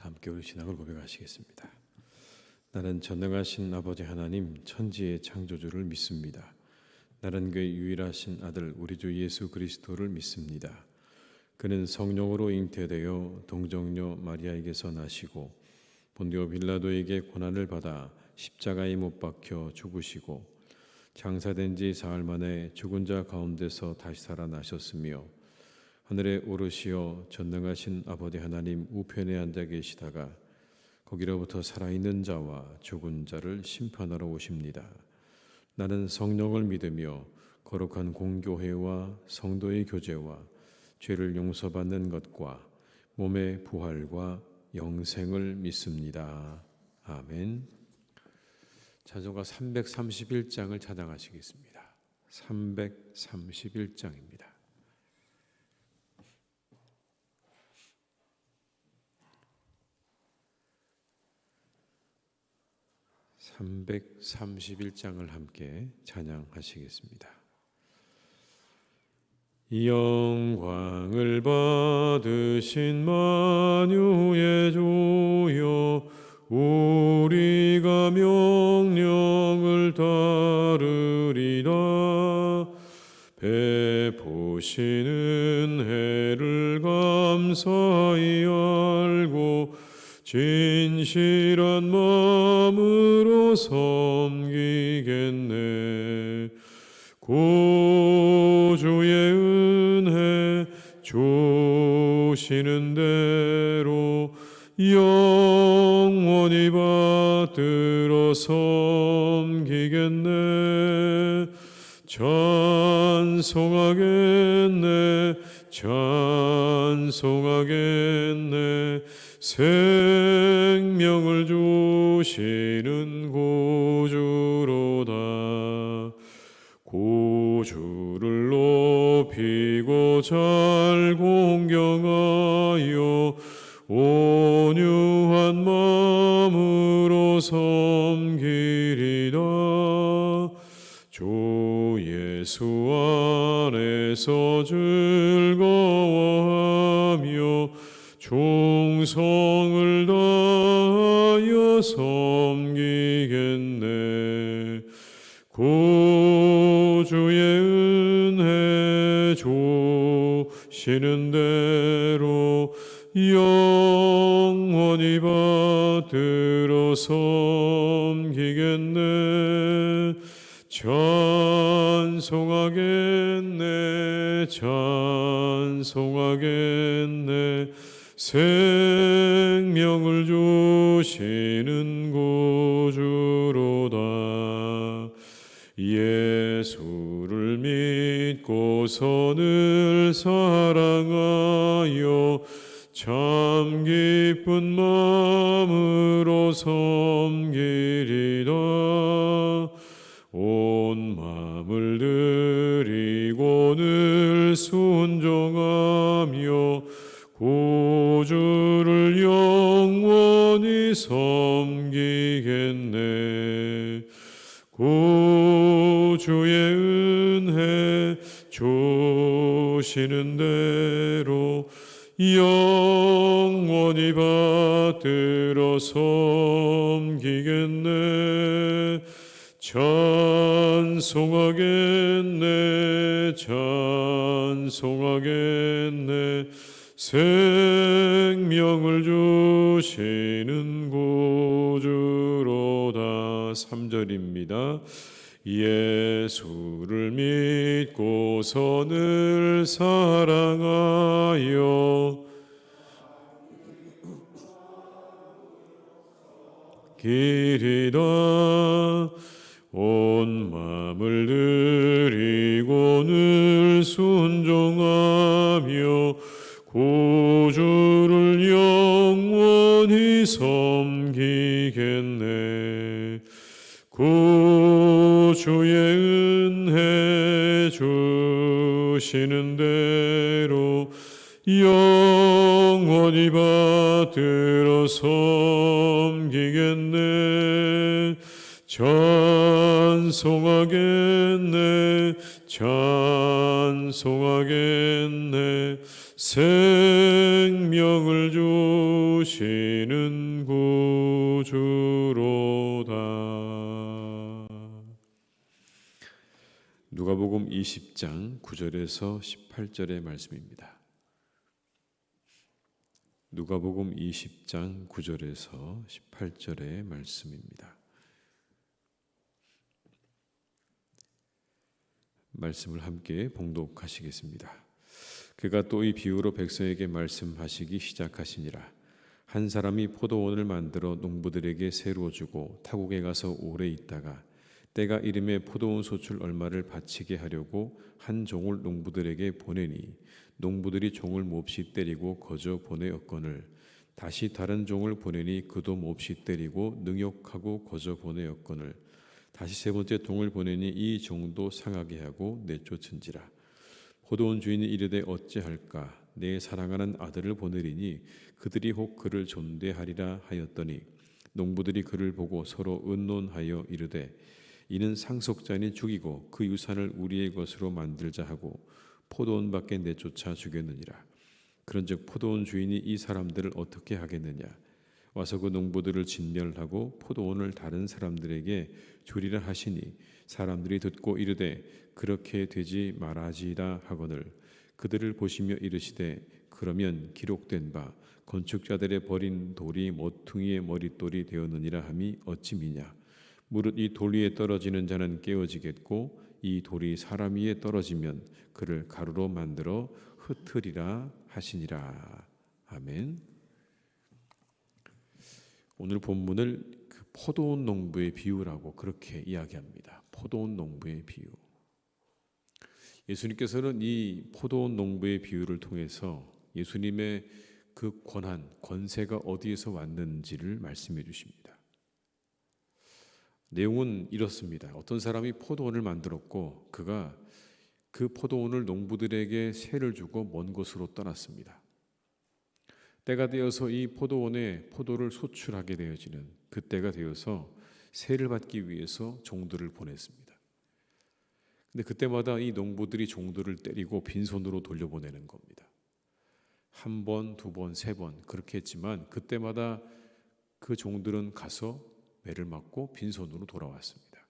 함께 우리 신앙을 고백하시겠습니다. 나는 전능하신 아버지 하나님 천지의 창조주를 믿습니다. 나는 그의 유일하신 아들 우리 주 예수 그리스도를 믿습니다. 그는 성령으로 잉태되어 동정녀 마리아에게서 나시고 본디오 빌라도에게 고난을 받아 십자가에 못 박혀 죽으시고 장사된 지 사흘 만에 죽은 자 가운데서 다시 살아나셨으며 하늘에 오르시어 전능하신 아버지 하나님 우편에 앉아 계시다가 거기로부터 살아있는 자와 죽은 자를 심판하러 오십니다. 나는 성령을 믿으며 거룩한 공교회와 성도의 교제와 죄를 용서받는 것과 몸의 부활과 영생을 믿습니다. 아멘. 찬송가 331장을 찬양하시겠습니다. 331장입니다. (331장을) 함께 찬양하시겠습니다. 영광을 받으신 만유의 주여 우리가 명령을 따르리라. 베푸시는 은혜를 감사히 알고 진실한 마음으로 섬기겠네. 구주의 은혜 주시는 대로 영원히 받들어 섬기겠네. 찬송하겠네. 찬송하겠네. 생명을 주시는 구주로다. 구주를 높이고 잘 공경하여 온유한 마음으로 섬기리라. 주 예수 안에서 즐거워하며 충성을 다하여 섬기겠네. 구주의 은혜 주시는 대로 영원히 받들어 섬기겠네. 찬송하겠네. 찬송하겠네. 생명을 주시는 구주로다. 예수를 믿고서 늘 사랑하여 참 기쁜 마음으로 섬기리라. 온 마음을 드리고 늘 순종하며 구주를 영원히 섬기겠네. 구주의 은혜 주시는 대로 영원히 받들어 섬기겠네. 찬송하겠네. 찬송하겠네. 생명을 주시는 구주로다. 3절입니다. 예수를 믿고서 늘 사랑하여 길이다. 온 마음을 드리고 늘 순종하며 구주를 영원히 섬기겠네. 구주의 은혜 주시는 대로 영원히 받들어 섬기겠네. 찬송하겠네. 찬송하겠네. 생명을 주시는 구주로다. 누가복음 20장 9절에서 18절의 말씀입니다. 누가복음 20장 9절에서 18절의 말씀입니다. 말씀을 함께 봉독하시겠습니다. 그가 또 이 비유로 백성에게 말씀하시기 시작하시니라. 한 사람이 포도원을 만들어 농부들에게 새로 주고 타국에 가서 오래 있다가 때가 이름에 포도원 소출 얼마를 바치게 하려고 한 종을 농부들에게 보내니 농부들이 종을 몹시 때리고 거저 보내었거늘 다시 다른 종을 보내니 그도 몹시 때리고 능욕하고 거저 보내었거늘 다시 세 번째 종을 보내니 이 종도 상하게 하고 내쫓은지라. 포도원 주인이 이르되 어찌할까 내 사랑하는 아들을 보내리니 그들이 혹 그를 존대하리라 하였더니 농부들이 그를 보고 서로 의논하여 이르되 이는 상속자니 죽이고 그 유산을 우리의 것으로 만들자 하고 포도원 밖에 내쫓아 죽였느니라. 그런즉 포도원 주인이 이 사람들을 어떻게 하겠느냐. 와서 그 농부들을 진멸하고 포도원을 다른 사람들에게 주리라 하시니 사람들이 듣고 이르되 그렇게 되지 말아지이다 하거늘 그들을 보시며 이르시되 그러면 기록된 바 건축자들의 버린 돌이 모퉁이의 머릿돌이 되었느니라 함이 어찌 미냐. 무릇 이 돌 위에 떨어지는 자는 깨어지겠고 이 돌이 사람 위에 떨어지면 그를 가루로 만들어 흩으리라 하시니라. 아멘. 오늘 본문을 그 포도원 농부의 비유라고 그렇게 이야기합니다. 포도원 농부의 비유. 예수님께서는 이 포도원 농부의 비유를 통해서 예수님의 그 권한, 권세가 어디에서 왔는지를 말씀해 주십니다. 내용은 이렇습니다. 어떤 사람이 포도원을 만들었고 그가 그 포도원을 농부들에게 세를 주고 먼 곳으로 떠났습니다. 때가 되어서 이 포도원에 포도를 소출하게 되어지는 그때가 되어서 세를 받기 위해서 종들을 보냈습니다. 근데 그때마다 이 농부들이 종들을 때리고 빈손으로 돌려보내는 겁니다. 한 번, 두 번, 세 번 그렇게 했지만 그때마다 그 종들은 가서 매를 맞고 빈손으로 돌아왔습니다.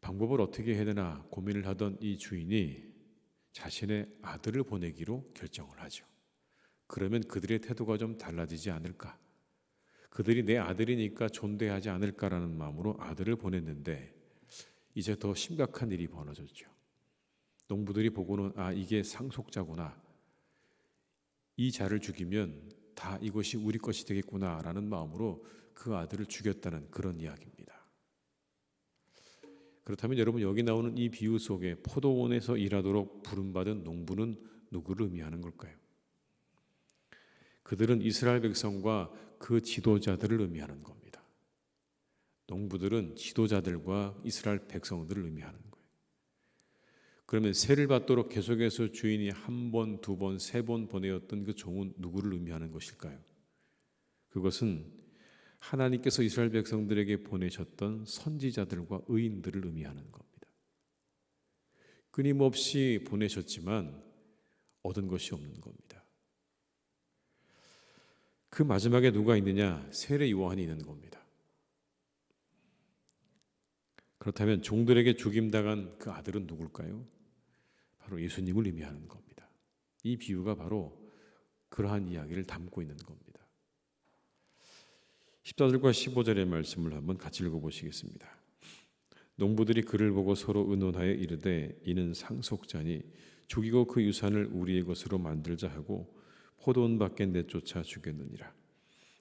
방법을 어떻게 해야 되나 고민을 하던 이 주인이 자신의 아들을 보내기로 결정을 하죠. 그러면 그들의 태도가 좀 달라지지 않을까? 그들이 내 아들이니까 존대하지 않을까라는 마음으로 아들을 보냈는데 이제 더 심각한 일이 벌어졌죠. 농부들이 보고는 이게 상속자구나. 이 자를 죽이면 다 이것이 우리 것이 되겠구나라는 마음으로 그 아들을 죽였다는 그런 이야기입니다. 그렇다면 여러분 여기 나오는 이 비유 속에 포도원에서 일하도록 부름받은 농부는 누구를 의미하는 걸까요? 그들은 이스라엘 백성과 그 지도자들을 의미하는 겁니다. 농부들은 지도자들과 이스라엘 백성들을 의미하는 거예요. 그러면 세를 받도록 계속해서 주인이 한 번, 두 번, 세 번 보내었던 그 종은 누구를 의미하는 것일까요? 그것은 하나님께서 이스라엘 백성들에게 보내셨던 선지자들과 의인들을 의미하는 겁니다. 끊임없이 보내셨지만 얻은 것이 없는 겁니다. 그 마지막에 누가 있느냐? 세례 요한이 있는 겁니다. 그렇다면 종들에게 죽임당한 그 아들은 누굴까요? 바로 예수님을 의미하는 겁니다. 이 비유가 바로 그러한 이야기를 담고 있는 겁니다. 14절과 15절의 말씀을 한번 같이 읽어보시겠습니다. 농부들이 그를 보고 서로 의논하여 이르되 이는 상속자니 죽이고 그 유산을 우리의 것으로 만들자 하고 포도원 밖에 내쫓아 죽였느니라.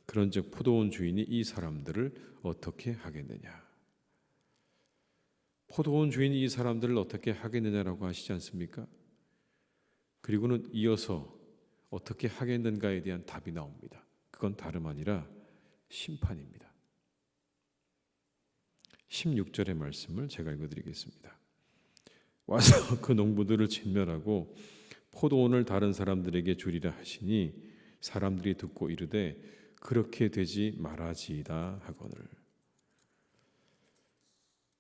그런즉 포도원 주인이 이 사람들을 어떻게 하겠느냐. 포도원 주인이 이 사람들을 어떻게 하겠느냐라고 하시지 않습니까? 그리고는 이어서 어떻게 하겠는가에 대한 답이 나옵니다. 그건 다름 아니라 심판입니다. 16절의 말씀을 제가 읽어드리겠습니다. 와서 그 농부들을 진멸하고 포도원을 다른 사람들에게 주리라 하시니 사람들이 듣고 이르되 그렇게 되지 말아지이다 하거늘.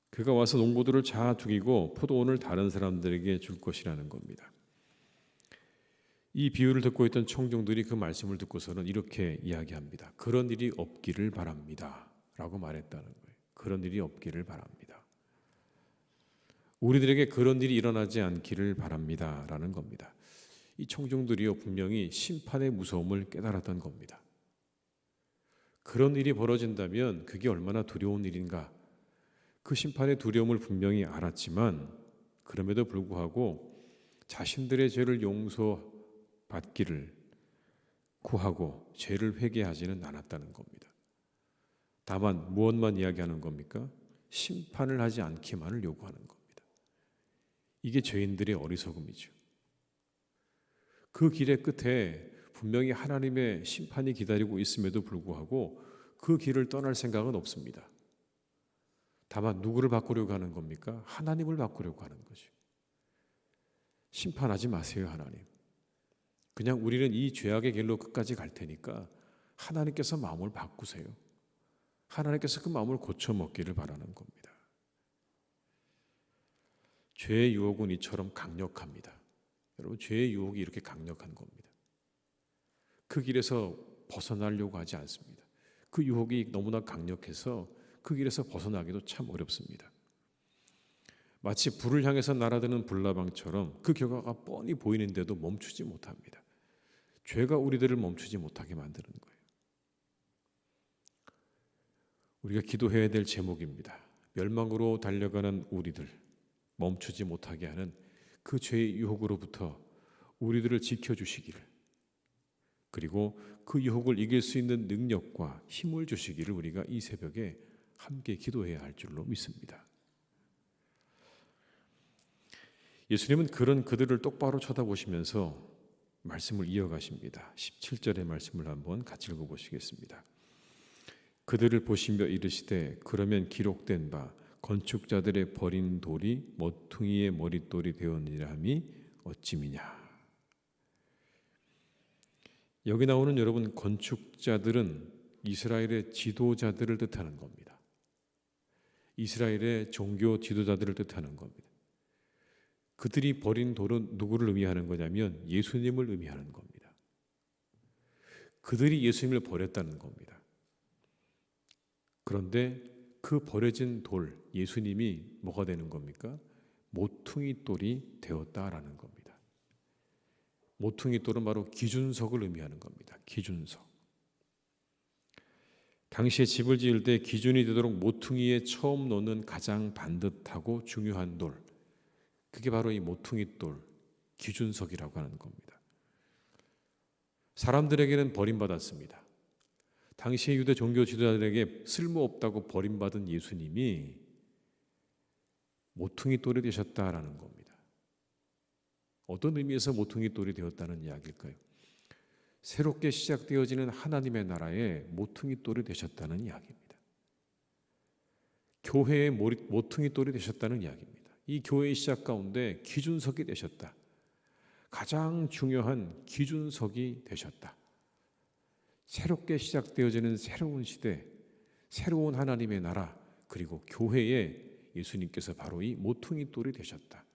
그가 와서 농부들을 다 죽이고 포도원을 다른 사람들에게 줄 것이라는 겁니다. 이 비유를 듣고 있던 청중들이 그 말씀을 듣고서는 이렇게 이야기합니다. 그런 일이 없기를 바랍니다 라고 말했다는 거예요. 그런 일이 없기를 바랍니다. 우리들에게 그런 일이 일어나지 않기를 바랍니다 라는 겁니다. 이 청중들이요, 분명히 심판의 무서움을 깨달았던 겁니다. 그런 일이 벌어진다면 그게 얼마나 두려운 일인가, 그 심판의 두려움을 분명히 알았지만 그럼에도 불구하고 자신들의 죄를 용서받기를 구하고 죄를 회개하지는 않았다는 겁니다. 다만 무엇만 이야기하는 겁니까? 심판을 하지 않기만을 요구하는 겁니다. 이게 죄인들의 어리석음이죠. 그 길의 끝에 분명히 하나님의 심판이 기다리고 있음에도 불구하고 그 길을 떠날 생각은 없습니다. 다만 누구를 바꾸려고 하는 겁니까? 하나님을 바꾸려고 하는 거죠. 심판하지 마세요, 하나님. 그냥 우리는 이 죄악의 길로 끝까지 갈 테니까 하나님께서 마음을 바꾸세요. 하나님께서 그 마음을 고쳐먹기를 바라는 겁니다. 죄의 유혹은 이처럼 강력합니다. 여러분, 죄의 유혹이 이렇게 강력한 겁니다. 그 길에서 벗어나려고 하지 않습니다. 그 유혹이 너무나 강력해서 그 길에서 벗어나기도 참 어렵습니다. 마치 불을 향해서 날아드는 불나방처럼 그 결과가 뻔히 보이는데도 멈추지 못합니다. 죄가 우리들을 멈추지 못하게 만드는 거예요. 우리가 기도해야 될 제목입니다. 멸망으로 달려가는 우리들, 멈추지 못하게 하는 그 죄의 유혹으로부터 우리들을 지켜주시기를, 그리고 그 유혹을 이길 수 있는 능력과 힘을 주시기를 우리가 이 새벽에 함께 기도해야 할 줄로 믿습니다. 예수님은 그런 그들을 똑바로 쳐다보시면서 말씀을 이어가십니다. 17절의 말씀을 한번 같이 읽어보시겠습니다. 그들을 보시며 이르시되 그러면 기록된 바 건축자들의 버린 돌이 모퉁이의 머릿돌이 되었느니라 함이 어찌미냐. 여기 나오는 여러분, 건축자들은 이스라엘의 지도자들을 뜻하는 겁니다. 이스라엘의 종교 지도자들을 뜻하는 겁니다. 그들이 버린 돌은 누구를 의미하는 거냐면 예수님을 의미하는 겁니다. 그들이 예수님을 버렸다는 겁니다. 그런데 그 버려진 돌, 예수님이 뭐가 되는 겁니까? 모퉁이 돌이 되었다라는 겁니다. 모퉁이 돌은 바로 기준석을 의미하는 겁니다. 기준석. 당시에 집을 지을 때 기준이 되도록 모퉁이에 처음 놓는 가장 반듯하고 중요한 돌, 그게 바로 이 모퉁이 돌, 기준석이라고 하는 겁니다. 사람들에게는 버림받았습니다. 당시의 유대 종교 지도자들에게 쓸모없다고 버림받은 예수님이 모퉁이 돌이 되셨다라는 겁니다. 어떤 의미에서 모퉁이 돌이 되었다는 이야기일까요? 새롭게 시작되어지는 하나님의 나라에 모퉁이 돌이 되셨다는 이야기입니다. 교회의 모퉁이 돌이 되셨다는 이야기입니다. 이 교회의 시작 가운데 기준석이 되셨다. 가장 중요한 기준석이 되셨다. 새롭게 시작되어지는 새로운 시대, 새로운 하나님의 나라, 그리고 교회에 예수님께서 바로 이 모퉁이 돌이 되셨다.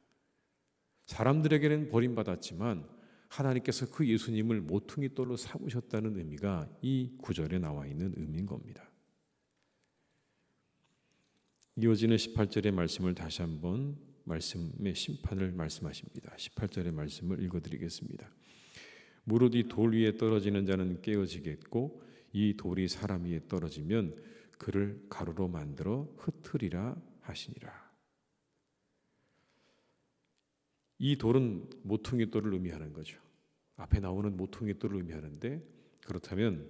사람들에게는 버림받았지만 하나님께서 그 예수님을 모퉁이 돌로 삼으셨다는 의미가 이 구절에 나와 있는 의미인 겁니다. 이어지는 18절의 말씀을 다시 한번 말씀의 심판을 말씀하십니다. 18절의 말씀을 읽어드리겠습니다. 무릇 이 돌 위에 떨어지는 자는 깨어지겠고 이 돌이 사람 위에 떨어지면 그를 가루로 만들어 흩으리라 하시니라. 이 돌은 모퉁이 돌을 의미하는 거죠. 앞에 나오는 모퉁이 돌을 의미하는데, 그렇다면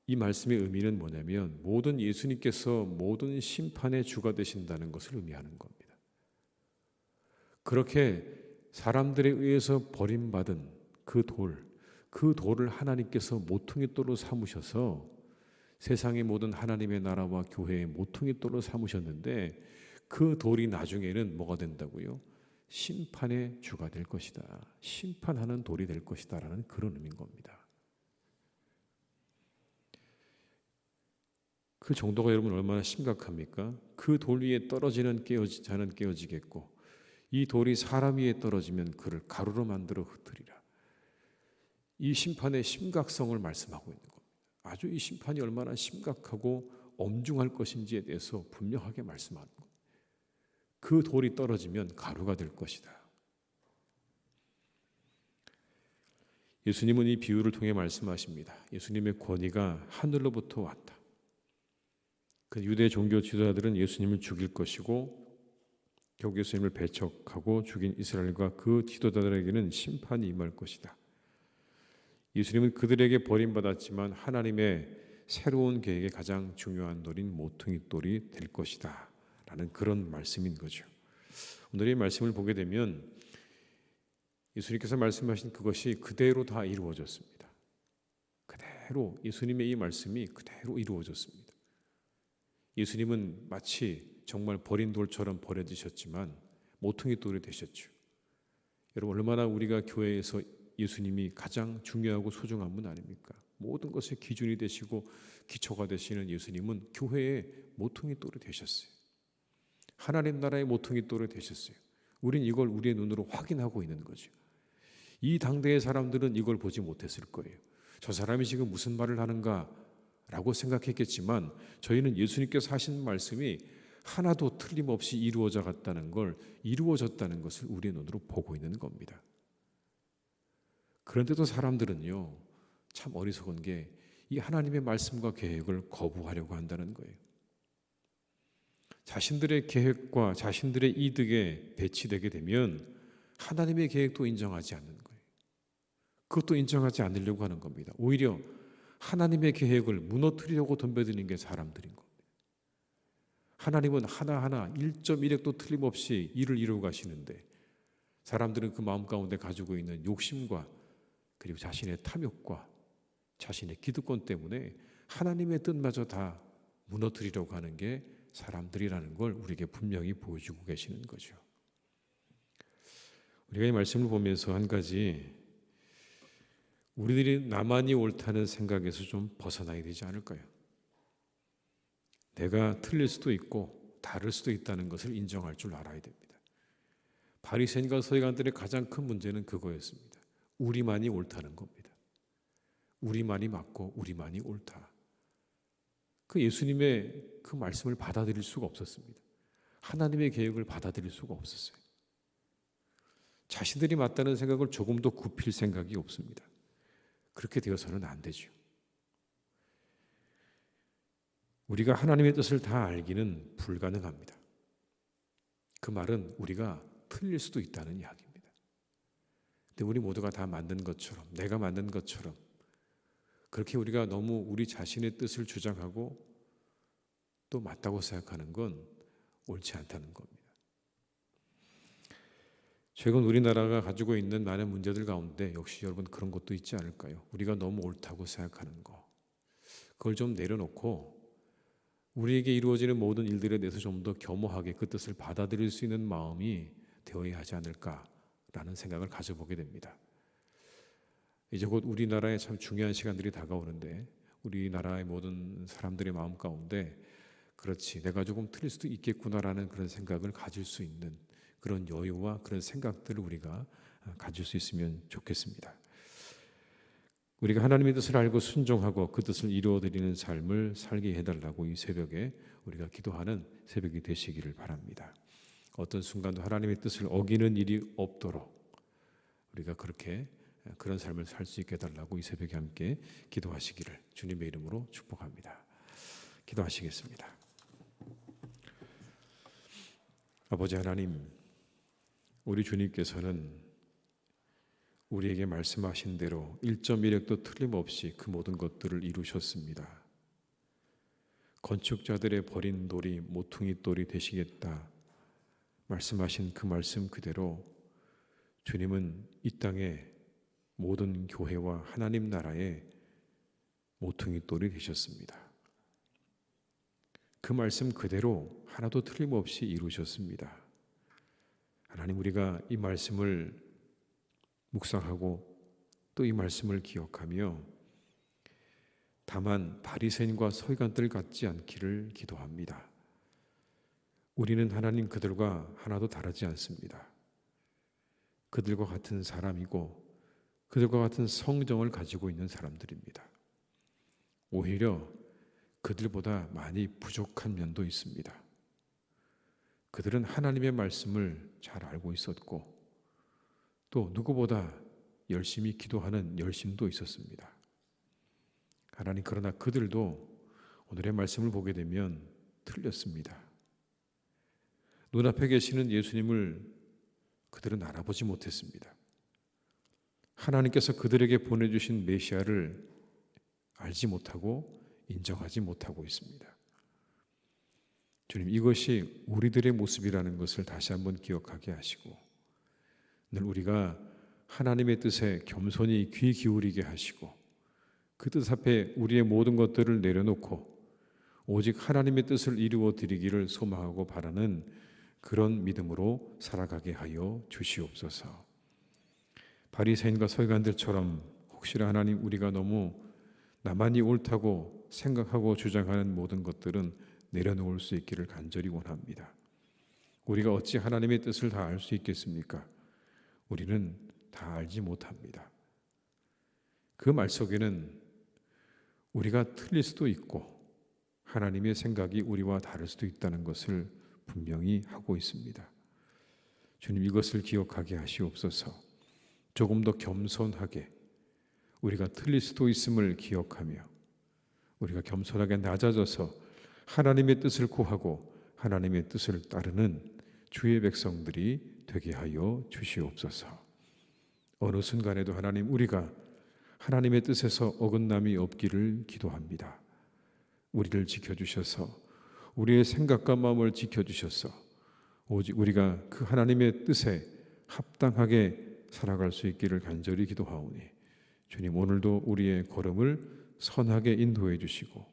이 말씀의 의미는 뭐냐면 모든 예수님께서 모든 심판의 주가 되신다는 것을 의미하는 겁니다. 그렇게 사람들에 의해서 버림받은 그 돌을 하나님께서 모퉁이 돌로 삼으셔서 세상의 모든 하나님의 나라와 교회의 모퉁이 돌로 삼으셨는데, 그 돌이 나중에는 뭐가 된다고요? 심판의 주가 될 것이다. 심판하는 돌이 될 것이다 라는 그런 의미인 겁니다. 그 정도가 여러분 얼마나 심각합니까? 그 돌 위에 떨어지는 자는 깨어지겠고 이 돌이 사람 위에 떨어지면 그를 가루로 만들어 흩으리라. 이 심판의 심각성을 말씀하고 있는 겁니다. 아주 이 심판이 얼마나 심각하고 엄중할 것인지에 대해서 분명하게 말씀하는 겁니다. 그 돌이 떨어지면 가루가 될 것이다. 예수님은 이 비유를 통해 말씀하십니다. 예수님의 권위가 하늘로부터 왔다. 그 유대 종교 지도자들은 예수님을 죽일 것이고 결국 예수님을 배척하고 죽인 이스라엘과 그 지도자들에게는 심판이 임할 것이다. 예수님은 그들에게 버림받았지만 하나님의 새로운 계획의 가장 중요한 돌인 모퉁이 돌이 될 것이다 라는 그런 말씀인 거죠. 오늘의 말씀을 보게 되면 예수님께서 말씀하신 그것이 그대로 다 이루어졌습니다. 그대로 예수님의 이 말씀이 그대로 이루어졌습니다. 예수님은 마치 정말 버린 돌처럼 버려지셨지만 모퉁이 돌이 되셨죠. 여러분 얼마나 우리가 교회에서 예수님이 가장 중요하고 소중한 분 아닙니까? 모든 것의 기준이 되시고 기초가 되시는 예수님은 교회의 모퉁이 돌이 되셨어요. 하나님 나라의 모퉁이 돌이 되셨어요. 우린 이걸 우리의 눈으로 확인하고 있는 거죠. 이 당대의 사람들은 이걸 보지 못했을 거예요. 저 사람이 지금 무슨 말을 하는가 라고 생각했겠지만 저희는 예수님께서 하신 말씀이 하나도 틀림없이 이루어졌다는 것을 우리의 눈으로 보고 있는 겁니다. 그런데도 사람들은요, 참 어리석은 게 이 하나님의 말씀과 계획을 거부하려고 한다는 거예요. 자신들의 계획과 자신들의 이득에 배치되게 되면 하나님의 계획도 인정하지 않는 거예요. 그것도 인정하지 않으려고 하는 겁니다. 오히려 하나님의 계획을 무너뜨리려고 덤벼드는 게 사람들인 겁니다. 하나님은 하나하나 1.1획도 틀림없이 일을 이루어 가시는데 사람들은 그 마음 가운데 가지고 있는 욕심과 그리고 자신의 탐욕과 자신의 기득권 때문에 하나님의 뜻마저 다 무너뜨리려고 하는 게 사람들이라는 걸 우리에게 분명히 보여주고 계시는 거죠. 우리가 이 말씀을 보면서 한 가지 우리들이 나만이 옳다는 생각에서 좀 벗어나야 되지 않을까요? 내가 틀릴 수도 있고 다를 수도 있다는 것을 인정할 줄 알아야 됩니다. 바리새인과 서기관들의 가장 큰 문제는 그거였습니다. 우리만이 옳다는 겁니다. 우리만이 맞고 우리만이 옳다. 그 예수님의 그 말씀을 받아들일 수가 없었습니다. 하나님의 계획을 받아들일 수가 없었어요. 자신들이 맞다는 생각을 조금도 굽힐 생각이 없습니다. 그렇게 되어서는 안 되죠. 우리가 하나님의 뜻을 다 알기는 불가능합니다. 그 말은 우리가 틀릴 수도 있다는 이야기입니다. 근데 우리 모두가 다 만든 것처럼, 내가 만든 것처럼 그렇게 우리가 너무 우리 자신의 뜻을 주장하고 또 맞다고 생각하는 건 옳지 않다는 겁니다. 최근 우리나라가 가지고 있는 많은 문제들 가운데 역시 여러분 그런 것도 있지 않을까요? 우리가 너무 옳다고 생각하는 거. 그걸 좀 내려놓고 우리에게 이루어지는 모든 일들에 대해서 좀 더 겸허하게 그 뜻을 받아들일 수 있는 마음이 되어야 하지 않을까라는 생각을 가져보게 됩니다. 이제 곧 우리나라에 참 중요한 시간들이 다가오는데 우리나라의 모든 사람들의 마음 가운데 그렇지 내가 조금 틀릴 수도 있겠구나라는 그런 생각을 가질 수 있는 그런 여유와 그런 생각들을 우리가 가질 수 있으면 좋겠습니다. 우리가 하나님의 뜻을 알고 순종하고 그 뜻을 이루어드리는 삶을 살게 해달라고 이 새벽에 우리가 기도하는 새벽이 되시기를 바랍니다. 어떤 순간도 하나님의 뜻을 어기는 일이 없도록 우리가 그런 삶을 살 수 있게 해달라고 이 새벽에 함께 기도하시기를 주님의 이름으로 축복합니다. 기도하시겠습니다. 아버지 하나님, 우리 주님께서는 우리에게 말씀하신 대로 1.1획도 틀림없이 그 모든 것들을 이루셨습니다. 건축자들의 버린 돌이 모퉁이 돌이 되시겠다 말씀하신 그 말씀 그대로 주님은 이 땅에 모든 교회와 하나님 나라의 모퉁이 돌이 되셨습니다. 그 말씀 그대로 하나도 틀림없이 이루셨습니다. 하나님, 우리가 이 말씀을 묵상하고 또 이 말씀을 기억하며 다만 바리새인과 서기관들 같지 않기를 기도합니다. 우리는 하나님 그들과 하나도 다르지 않습니다. 그들과 같은 사람이고 그들과 같은 성정을 가지고 있는 사람들입니다. 오히려 그들보다 많이 부족한 면도 있습니다. 그들은 하나님의 말씀을 잘 알고 있었고 또 누구보다 열심히 기도하는 열심도 있었습니다. 하나님, 그러나 그들도 오늘의 말씀을 보게 되면 틀렸습니다. 눈앞에 계시는 예수님을 그들은 알아보지 못했습니다. 하나님께서 그들에게 보내주신 메시아를 알지 못하고 인정하지 못하고 있습니다. 주님, 이것이 우리들의 모습이라는 것을 다시 한번 기억하게 하시고 늘 우리가 하나님의 뜻에 겸손히 귀 기울이게 하시고 그 뜻 앞에 우리의 모든 것들을 내려놓고 오직 하나님의 뜻을 이루어 드리기를 소망하고 바라는 그런 믿음으로 살아가게 하여 주시옵소서. 바리새인과 서기관들처럼 혹시나 하나님, 우리가 너무 나만이 옳다고 생각하고 주장하는 모든 것들은 내려놓을 수 있기를 간절히 원합니다. 우리가 어찌 하나님의 뜻을 다 알 수 있겠습니까? 우리는 다 알지 못합니다. 그 말 속에는 우리가 틀릴 수도 있고 하나님의 생각이 우리와 다를 수도 있다는 것을 분명히 하고 있습니다. 주님, 이것을 기억하게 하시옵소서. 조금 더 겸손하게 우리가 틀릴 수도 있음을 기억하며 우리가 겸손하게 낮아져서 하나님의 뜻을 구하고 하나님의 뜻을 따르는 주의 백성들이 되게 하여 주시옵소서. 어느 순간에도 하나님, 우리가 하나님의 뜻에서 어긋남이 없기를 기도합니다. 우리를 지켜주셔서 우리의 생각과 마음을 지켜주셔서 오직 우리가 그 하나님의 뜻에 합당하게 살아갈 수 있기를 간절히 기도하오니 주님, 오늘도 우리의 걸음을 선하게 인도해 주시고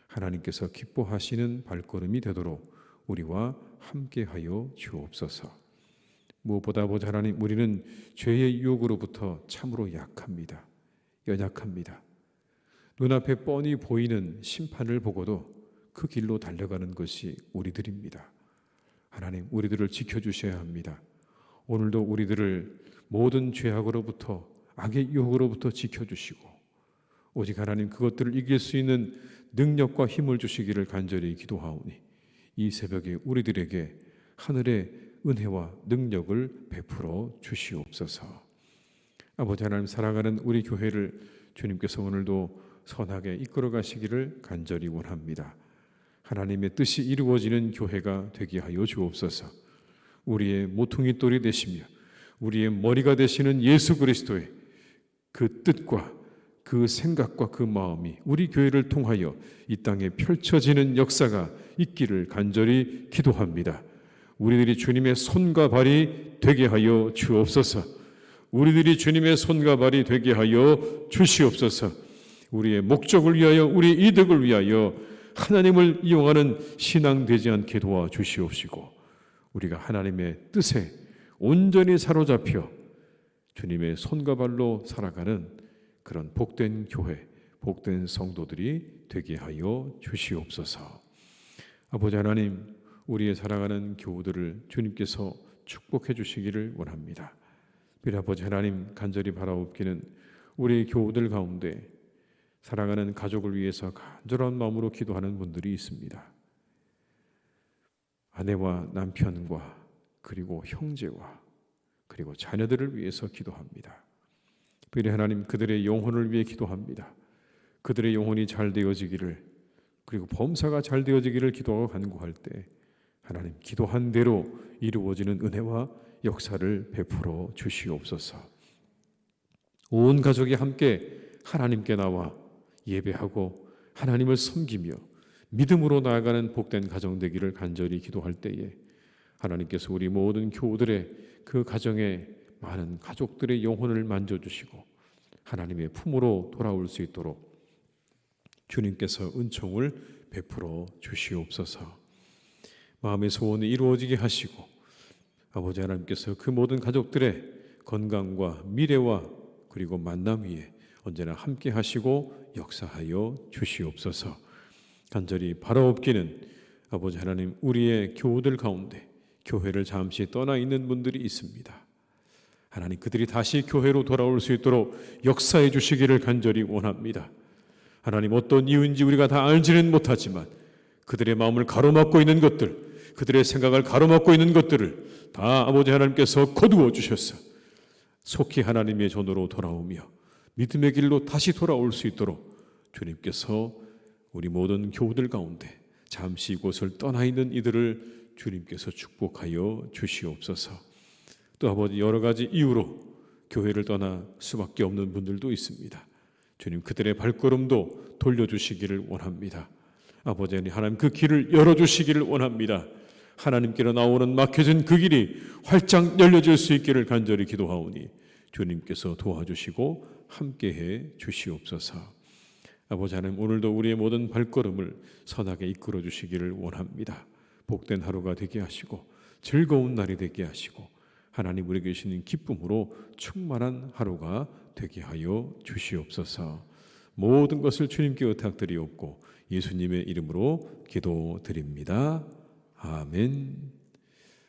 하나님께서 기뻐하시는 발걸음이 되도록 우리와 함께하여 주옵소서. 무엇보다 하나님, 우리는 죄의 유혹으로부터 참으로 약합니다. 연약합니다. 눈앞에 뻔히 보이는 심판을 보고도 그 길로 달려가는 것이 우리들입니다. 하나님, 우리들을 지켜주셔야 합니다. 오늘도 우리들을 모든 죄악으로부터, 악의 유혹으로부터 지켜주시고 오직 하나님, 그것들을 이길 수 있는 능력과 힘을 주시기를 간절히 기도하오니 이 새벽에 우리들에게 하늘의 은혜와 능력을 베풀어 주시옵소서. 아버지 하나님, 사랑하는 우리 교회를 주님께서 오늘도 선하게 이끌어 가시기를 간절히 원합니다. 하나님의 뜻이 이루어지는 교회가 되게 하여 주옵소서. 우리의 모퉁이 돌이 되시며 우리의 머리가 되시는 예수 그리스도의 그 뜻과 그 생각과 그 마음이 우리 교회를 통하여 이 땅에 펼쳐지는 역사가 있기를 간절히 기도합니다. 우리들이 주님의 손과 발이 되게 하여 주옵소서. 우리들이 주님의 손과 발이 되게 하여 주시옵소서. 우리의 목적을 위하여, 우리 이득을 위하여 하나님을 이용하는 신앙 되지 않게 도와주시옵시고 우리가 하나님의 뜻에 온전히 사로잡혀 주님의 손과 발로 살아가는 그런 복된 교회, 복된 성도들이 되게 하여 주시옵소서. 아버지 하나님, 우리의 사랑하는 교우들을 주님께서 축복해 주시기를 원합니다. 우리 아버지 하나님, 간절히 바라옵기는 우리 교우들 가운데 사랑하는 가족을 위해서 간절한 마음으로 기도하는 분들이 있습니다. 아내와 남편과 그리고 형제와 그리고 자녀들을 위해서 기도합니다. 우리 하나님, 그들의 영혼을 위해 기도합니다. 그들의 영혼이 잘 되어지기를, 그리고 범사가 잘 되어지기를 기도하고 간구할 때 하나님, 기도한 대로 이루어지는 은혜와 역사를 베풀어 주시옵소서. 온 가족이 함께 하나님께 나와 예배하고 하나님을 섬기며 믿음으로 나아가는 복된 가정 되기를 간절히 기도할 때에 하나님께서 우리 모든 교우들의 그 가정에 많은 가족들의 영혼을 만져주시고 하나님의 품으로 돌아올 수 있도록 주님께서 은총을 베풀어 주시옵소서. 마음의 소원이 이루어지게 하시고 아버지 하나님께서 그 모든 가족들의 건강과 미래와 그리고 만남 위에 언제나 함께 하시고 역사하여 주시옵소서. 간절히 바라옵기는 아버지 하나님, 우리의 교우들 가운데 교회를 잠시 떠나 있는 분들이 있습니다. 하나님 그들이 다시 교회로 돌아올 수 있도록 역사해 주시기를 간절히 원합니다. 하나님 어떤 이유인지 우리가 다 알지는 못하지만 그들의 마음을 가로막고 있는 것들, 그들의 생각을 가로막고 있는 것들을 다 아버지 하나님께서 거두어 주셔서 속히 하나님의 전으로 돌아오며 믿음의 길로 다시 돌아올 수 있도록 주님께서 우리 모든 교우들 가운데 잠시 이곳을 떠나 있는 이들을 주님께서 축복하여 주시옵소서. 또 아버지 여러 가지 이유로 교회를 떠날 수밖에 없는 분들도 있습니다. 주님 그들의 발걸음도 돌려주시기를 원합니다. 아버지 하나님 그 길을 열어주시기를 원합니다. 하나님께로 나오는 막혀진 그 길이 활짝 열려질 수 있기를 간절히 기도하오니 주님께서 도와주시고 함께해 주시옵소서. 아버지 하나님 오늘도 우리의 모든 발걸음을 선하게 이끌어 주시기를 원합니다. 복된 하루가 되게 하시고 즐거운 날이 되게 하시고 하나님 우리에게 주시는 기쁨으로 충만한 하루가 되게 하여 주시옵소서. 모든 것을 주님께 의탁드리옵고 예수님의 이름으로 기도드립니다. 아멘.